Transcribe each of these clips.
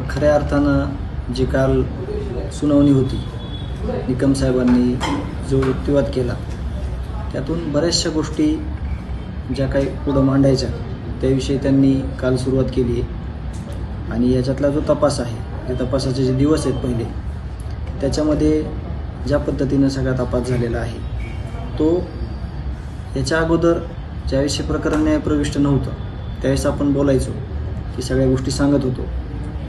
खऱ्या अर्थानं जी काल सुनावणी होती, निकम साहेबांनी जो युक्तिवाद केला त्यातून बऱ्याचशा गोष्टी ज्या काही पुढं मांडायच्या त्याविषयी त्यांनी काल सुरुवात केली आहे. आणि याच्यातला जो तपास आहे, जे तपासाचे जे दिवस आहेत पहिले, त्याच्यामध्ये ज्या पद्धतीनं सगळा तपास झालेला आहे तो याच्या अगोदर ज्यावेळेस हे प्रकरण न्यायप्रविष्ट नव्हतं त्यावेळेस आपण बोलायचो की सगळ्या गोष्टी सांगत होतो,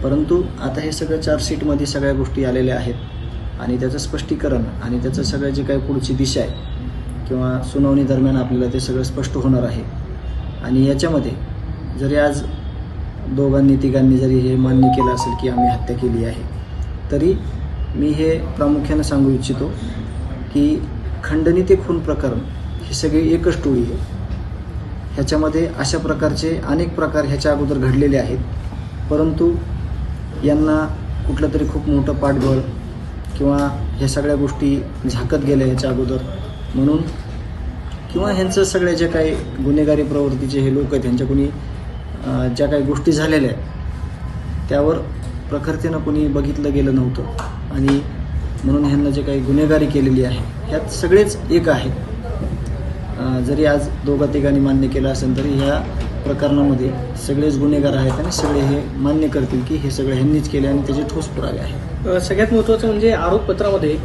परंतु आता हे सगळं चार्जशीटमध्ये सगळ्या गोष्टी आलेल्या आहेत आणि त्याचं स्पष्टीकरण आणि त्याचं सगळं जे काही पुढची दिशा आहे किंवा सुनावणी दरम्यान आपल्याला ते सगळं स्पष्ट होणार आहे. आणि याच्यामध्ये जरी आज दोघांनी तिघांनी जरी हे मान्य केलं असेल की आम्ही हत्या केली आहे, तरी मी हे प्रामुख्यानं सांगू इच्छितो की खंडणी ते खून प्रकरण ही सगळी एकच टोळी आहे. ह्याच्यामध्ये अशा प्रकारचे अनेक प्रकार ह्याच्या अगोदर घडलेले आहेत, परंतु यांना कुठलं तरी खूप मोठं पाठबळ किंवा ह्या सगळ्या गोष्टी झाकत गेल्या ह्याच्या अगोदर म्हणून, किंवा ह्यांचं सगळे जे काही गुन्हेगारी प्रवृत्तीचे हे लोक आहेत ह्यांच्या कोणी ज्या काही गोष्टी झालेल्या आहेत त्यावर प्रखरतेनं कोणी बघितलं गेलं नव्हतं आणि म्हणून ह्यांना जे काही गुन्हेगारी केलेली आहे ह्यात सगळेच एक आहेत. जरी आज दोघा तिघांनी मान्य केलं असेल तरी ह्या प्रकरणामध्ये सगळेच गुन्हेगार आहेत आणि सगळे हे मान्य करतील की हे सगळं ह्यांनीच केले आणि त्याचे ठोस पुरावे आहेत. सगळ्यात महत्त्वाचं म्हणजे आरोपपत्रामध्ये